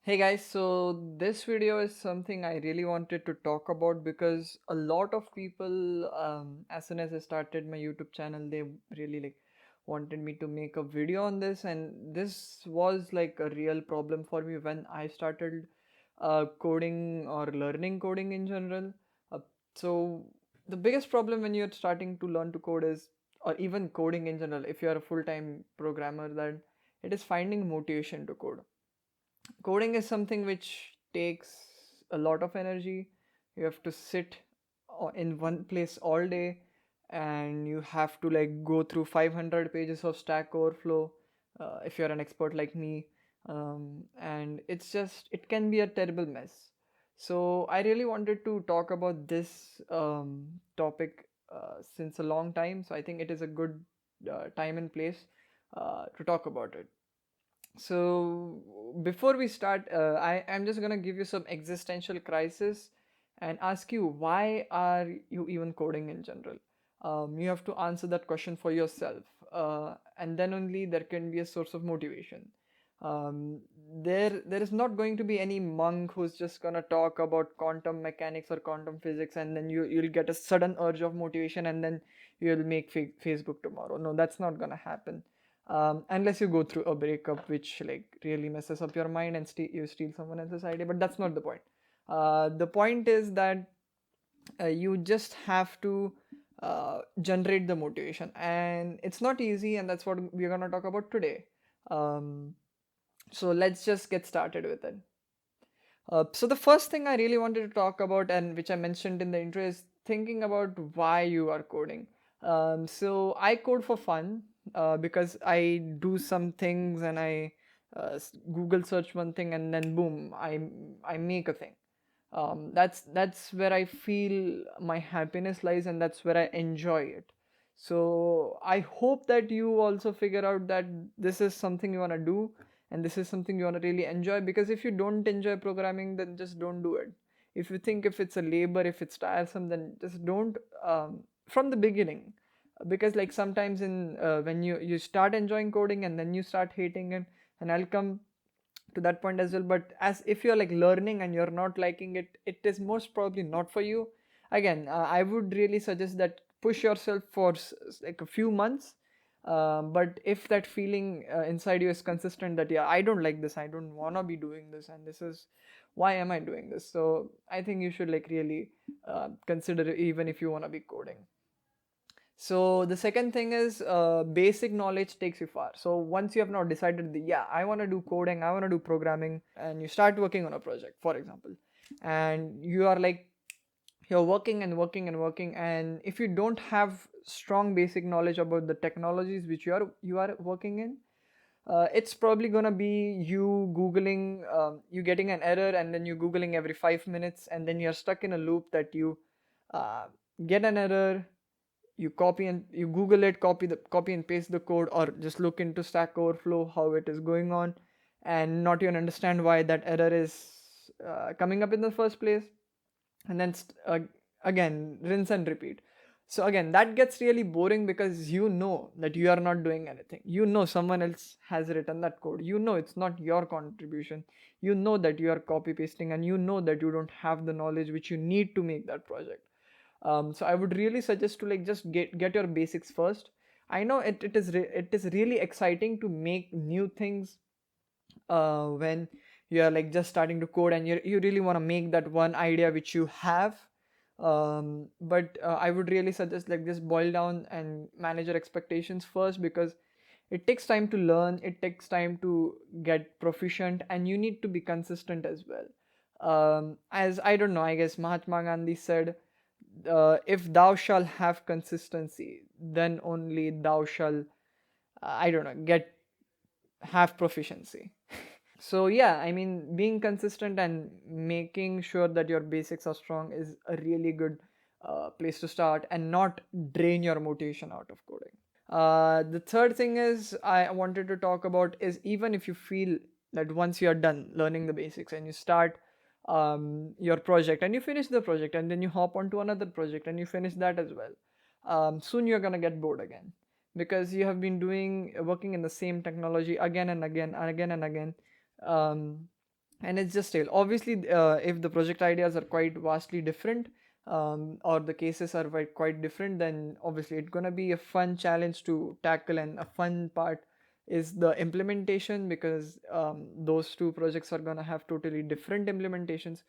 Hey guys, so this video is something I really wanted to talk about because a lot of people, as soon as I started my YouTube channel, they really wanted me to make a video on this, and this was like a real problem for me when I started coding or learning coding in general. Uh, so the biggest problem when you're starting to learn to code is, or even coding in general, if you're a full-time programmer, that it is finding motivation to code. Coding is something which takes a lot of energy. You have to sit in one place all day, and you have to like go through 500 pages of Stack Overflow if you're an expert like me. And it can be a terrible mess. So I really wanted to talk about this topic since a long time. So I think it is a good time and place to talk about it. So before we start, I'm just gonna give you some existential crisis and ask you, why are you even coding in general? You have to answer that question for yourself, and then only there can be a source of motivation. Um, there is not going to be any monk who's just gonna talk about quantum mechanics or quantum physics, and then you'll get a sudden urge of motivation, and then you'll make Facebook tomorrow. No, that's not gonna happen unless you go through a breakup which like really messes up your mind and you steal someone else's idea, but that's not the point. The point is that you just have to generate the motivation, and it's not easy, and that's what we're going to talk about today. Um, so let's just get started with it. So the first thing I really wanted to talk about, and which I mentioned in the intro, is thinking about why you are coding. So I code for fun because I do some things and I Google search one thing and then boom, I make a thing. That's where I feel my happiness lies, and that's where I enjoy it. So I hope that you also figure out that this is something you want to do, and this is something you want to really enjoy, because if you don't enjoy programming, then just don't do it. If you think if it's a labor, if it's tiresome, then just don't from the beginning. Because like sometimes in when you start enjoying coding and then you start hating it, and I'll come to that point as well. But as if you're like learning and you're not liking it, it is most probably not for you. Again, I would really suggest that push yourself for like a few months. But if that feeling inside you is consistent that yeah, I don't like this, I don't want to be doing this, and this is why am I doing this, so I think you should like really consider it, even if you want to be coding. So the second thing is basic knowledge takes you far. So once you have now decided that yeah, I want to do coding, I want to do programming, and you start working on a project, for example, and you are like you're working and working and working, and if you don't have strong basic knowledge about the technologies which you are working in, it's probably gonna be you googling, you getting an error, and then you googling every 5 minutes, and then you're stuck in a loop that you uh, get an error, you copy and you google it, copy and paste the code, or just look into Stack Overflow how it is going on, and not even understand why that error is coming up in the first place, and then again rinse and repeat. So again, that gets really boring, because you know that you are not doing anything, you know someone else has written that code, you know it's not your contribution, you know that you are copy pasting, and you know that you don't have the knowledge which you need to make that project. So I would really suggest to like just get your basics first. I know it is really exciting to make new things when you are like just starting to code, and you really want to make that one idea which you have. But I would really suggest like just boil down and manage your expectations first, because it takes time to learn, it takes time to get proficient, and you need to be consistent as well. As I don't know, I guess Mahatma Gandhi said, if thou shall have consistency, then only thou shall, I don't know, get have proficiency. So yeah, I mean, being consistent and making sure that your basics are strong is a really good place to start, and not drain your motivation out of coding. The third thing is I wanted to talk about is, even if you feel that once you are done learning the basics and you start your project and you finish the project, and then you hop onto another project and you finish that as well, soon you're gonna get bored again, because you have been doing working in the same technology again and again and again and again. Um, and it's just stale. Obviously, if the project ideas are quite vastly different, or the cases are quite different, then obviously it's gonna be a fun challenge to tackle, and a fun part is the implementation, because those two projects are gonna have totally different implementations.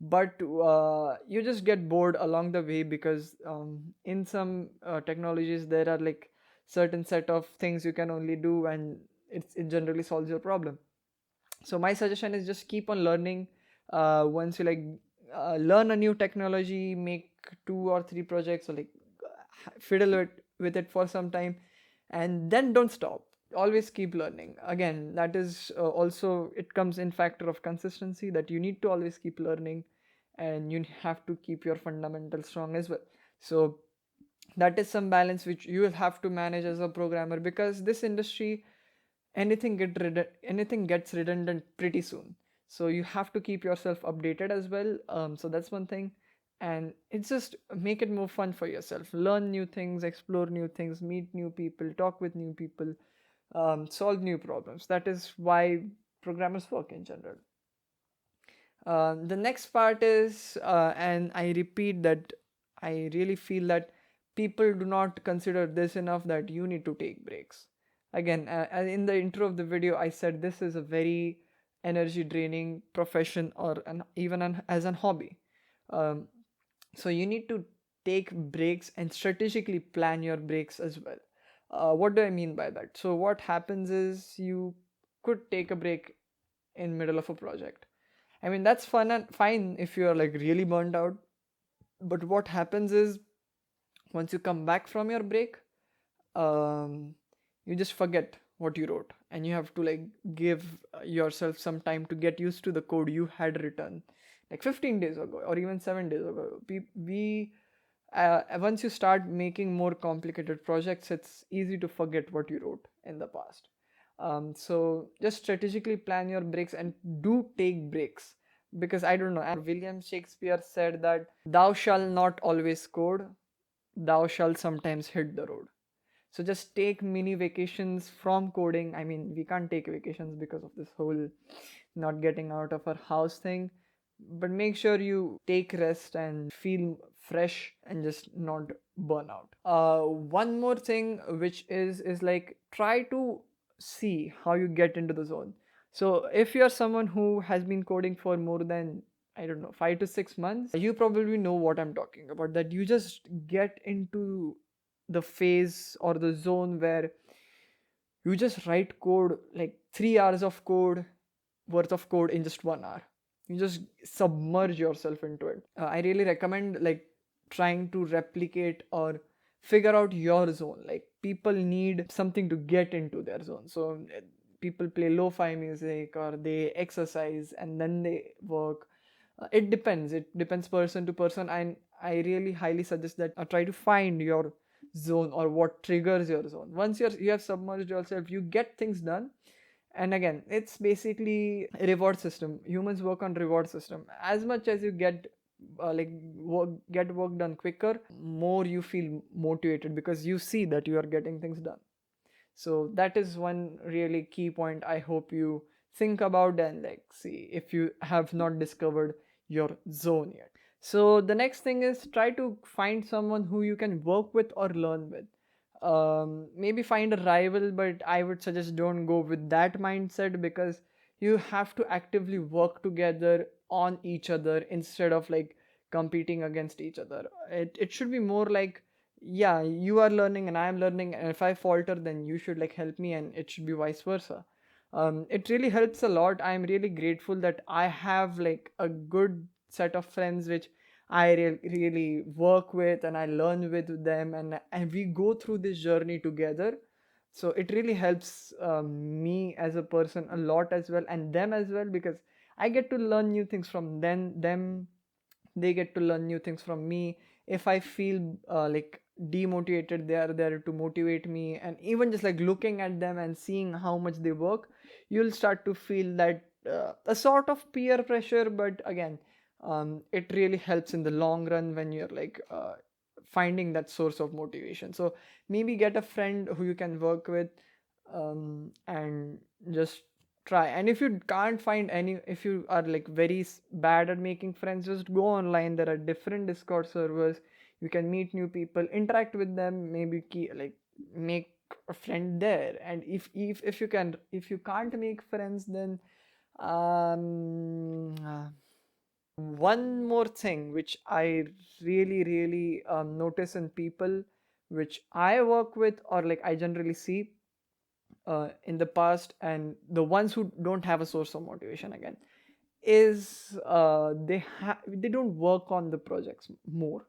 But you just get bored along the way, because in some technologies there are like certain set of things you can only do, and it generally solves your problem. So my suggestion is just keep on learning. Once you like learn a new technology, make 2 or 3 projects, or like fiddle with it for some time, and then don't stop. Always keep learning. Again, that is also, it comes in factor of consistency, that you need to always keep learning, and you have to keep your fundamentals strong as well. So that is some balance which you will have to manage as a programmer, because this industry, anything gets redundant pretty soon. So you have to keep yourself updated as well. So that's one thing. And it's just make it more fun for yourself. Learn new things, explore new things, meet new people, talk with new people, solve new problems. That is why programmers work in general. The next part is, and I repeat that, I really feel that people do not consider this enough, that you need to take breaks. Again, in the intro of the video, I said this is a very energy draining profession, or even as an hobby. Um, so you need to take breaks and strategically plan your breaks as well. What do I mean by that? So what happens is, you could take a break in middle of a project. I mean, that's fun and fine if you're like really burned out. But what happens is, once you come back from your break, um, you just forget what you wrote, and you have to like give yourself some time to get used to the code you had written like 15 days ago, or even 7 days ago. We Once you start making more complicated projects, it's easy to forget what you wrote in the past. So just strategically plan your breaks, and do take breaks, because I don't know, William Shakespeare said that thou shalt not always code, thou shalt sometimes hit the road. So just take mini vacations from coding. I mean, we can't take vacations because of this whole not getting out of our house thing, but make sure you take rest and feel fresh, and just not burn out. One more thing, which is like, try to see how you get into the zone. So if you're someone who has been coding for more than, I don't know, 5 to 6 months, you probably know what I'm talking about, that you just get into the phase or the zone where you just write code, like 3 hours of code worth of code in just 1 hour. You just submerge yourself into it. I really recommend like trying to replicate or figure out your zone. Like, people need something to get into their zone. So people play lo-fi music, or they exercise and then they work. It depends person to person, and I really highly suggest that try to find your zone, or what triggers your zone. Once you have submerged yourself, you get things done. And again, it's basically a reward system. Humans work on reward system. As much as you get get work done quicker, more you feel motivated, because you see that you are getting things done. So that is one really key point I hope you think about, and like see if you have not discovered your zone yet. So the next thing is, try to find someone who you can work with or learn with. Maybe find a rival, but I would suggest don't go with that mindset, because you have to actively work together on each other, instead of like competing against each other. It should be more like, yeah, you are learning and I am learning, and if I falter, then you should like help me, and it should be vice versa. It really helps a lot. I'm really grateful that I have like a good set of friends which I really work with, and I learn with them, and we go through this journey together. So it really helps me as a person a lot as well, and them as well, because I get to learn new things from them. They get to learn new things from me. If I feel like demotivated, they are there to motivate me. And even just like looking at them and seeing how much they work, you'll start to feel that a sort of peer pressure. But again, it really helps in the long run when you're like finding that source of motivation. So maybe get a friend who you can work with, and just try. And if you can't find any, if you are like very bad at making friends, just go online. There are different Discord servers. You can meet new people, interact with them, maybe like make a friend there. And if you can, if you can't make friends, then one more thing which I really notice in people which I work with, or like I generally see in the past, and the ones who don't have a source of motivation again, is they don't work on the projects more.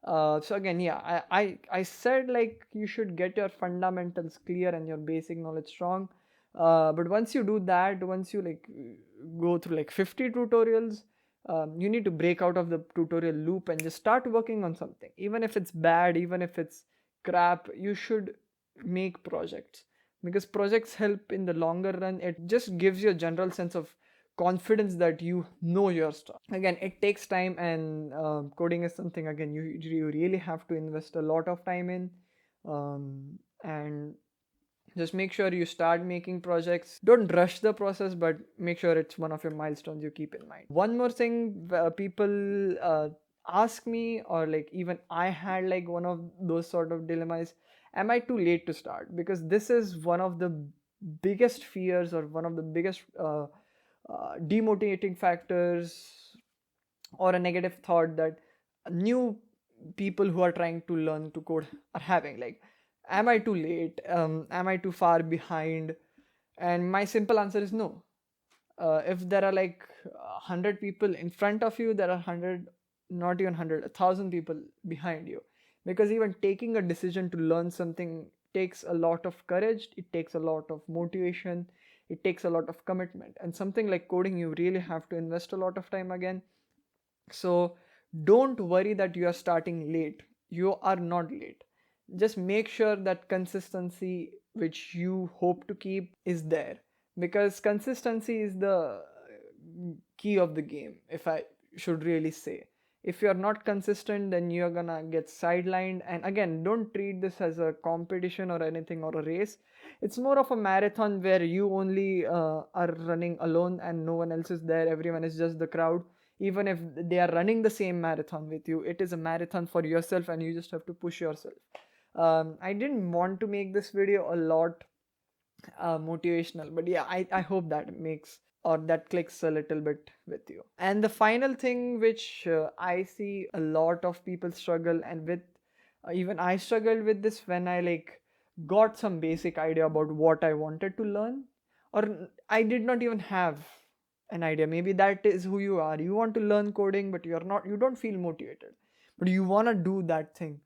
So again, yeah, I said like you should get your fundamentals clear and your basic knowledge strong. But once you do that, once you like go through like 50 tutorials, you need to break out of the tutorial loop and just start working on something. Even if it's bad, even if it's crap, you should make projects, because projects help in the longer run. It just gives you a general sense of confidence that you know your stuff. Again, it takes time, and coding is something, again, you really have to invest a lot of time in. And just make sure you start making projects. Don't rush the process, but make sure it's one of your milestones you keep in mind. One more thing, people ask me, or like even I had like one of those sort of dilemmas: am I too late to start? Because this is one of the biggest fears, or one of the biggest demotivating factors, or a negative thought that new people who are trying to learn to code are having. Like, am I too late? Am I too far behind? And my simple answer is no. If there are like 100 people in front of you, there are 100, not even 100, 1,000 people behind you. Because even taking a decision to learn something takes a lot of courage, it takes a lot of motivation, it takes a lot of commitment. And something like coding, you really have to invest a lot of time again. So don't worry that you are starting late. You are not late. Just make sure that consistency, which you hope to keep, is there, because consistency is the key of the game, if I should really say. If you're not consistent, then you're gonna get sidelined. And again, don't treat this as a competition or anything, or a race. It's more of a marathon where you only are running alone and no one else is there. Everyone is just the crowd. Even if they are running the same marathon with you, it is a marathon for yourself, and you just have to push yourself. I didn't want to make this video a lot motivational, but yeah, I hope that makes, or that clicks a little bit with you. And the final thing which I see a lot of people struggle, and with even I struggled with this when I like got some basic idea about what I wanted to learn, or I did not even have an idea. Maybe that is who you are. You want to learn coding, but you don't feel motivated, but you want to do that thing.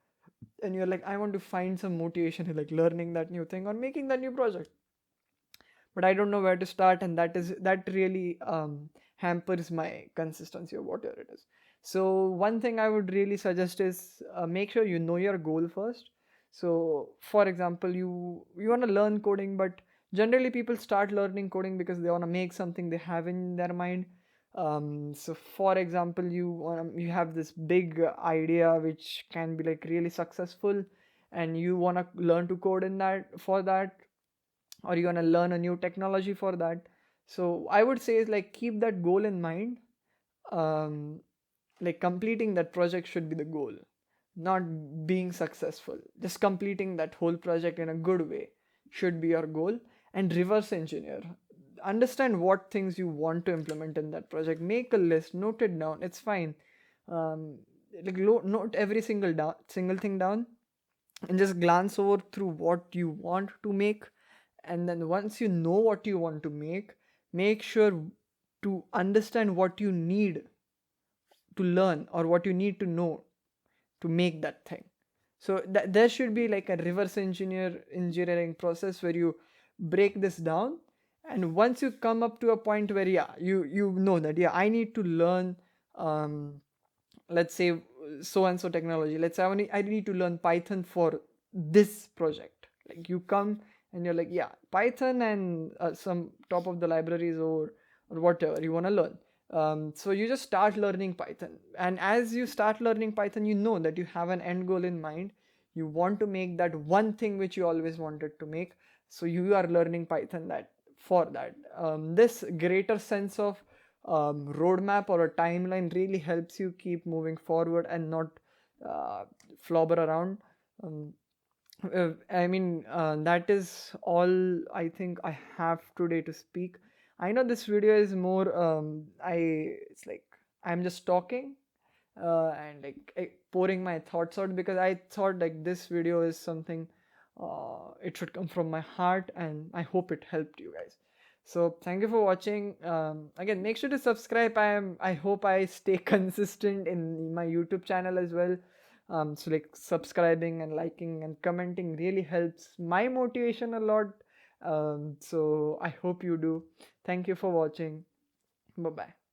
And you're like, I want to find some motivation in like learning that new thing or making that new project, but I don't know where to start, and that really hampers my consistency or whatever it is. So one thing I would really suggest is make sure you know your goal first. So for example, you want to learn coding, but generally people start learning coding because they want to make something they have in their mind. So for example, you have this big idea which can be like really successful, and you want to learn to code in that, for that, or you're going to learn a new technology for that. So I would say is like keep that goal in mind. Like completing that project should be the goal, not being successful. Just completing that whole project in a good way should be your goal. And reverse engineer, understand what things you want to implement in that project, make a list, note it down, it's fine. um, Note every single thing down, and just glance over through what you want to make. And then once you know what you want to make sure to understand what you need to learn, or what you need to know to make that thing. So there should be like a reverse engineering process where you break this down. And once you come up to a point where, yeah, you know that, yeah, I need to learn, um, let's say, so and so technology. Let's say I need to learn Python for this project. Like you come and you're like, yeah, Python and some top of the libraries, or whatever you want to learn. So you just start learning Python, and as you start learning Python, you know that you have an end goal in mind. You want to make that one thing which you always wanted to make. So you are learning Python that for that. This greater sense of roadmap or a timeline really helps you keep moving forward and not uh, flobber around. Um, that is all I think I have today to speak. I know this video is more, it's like I'm just talking and like pouring my thoughts out because I thought like this video is something, it should come from my heart, and I hope it helped you guys. So thank you for watching. Again, make sure to subscribe. I hope I stay consistent in my YouTube channel as well. So like subscribing and liking and commenting really helps my motivation a lot. So I hope you do. Thank you for watching. Bye bye.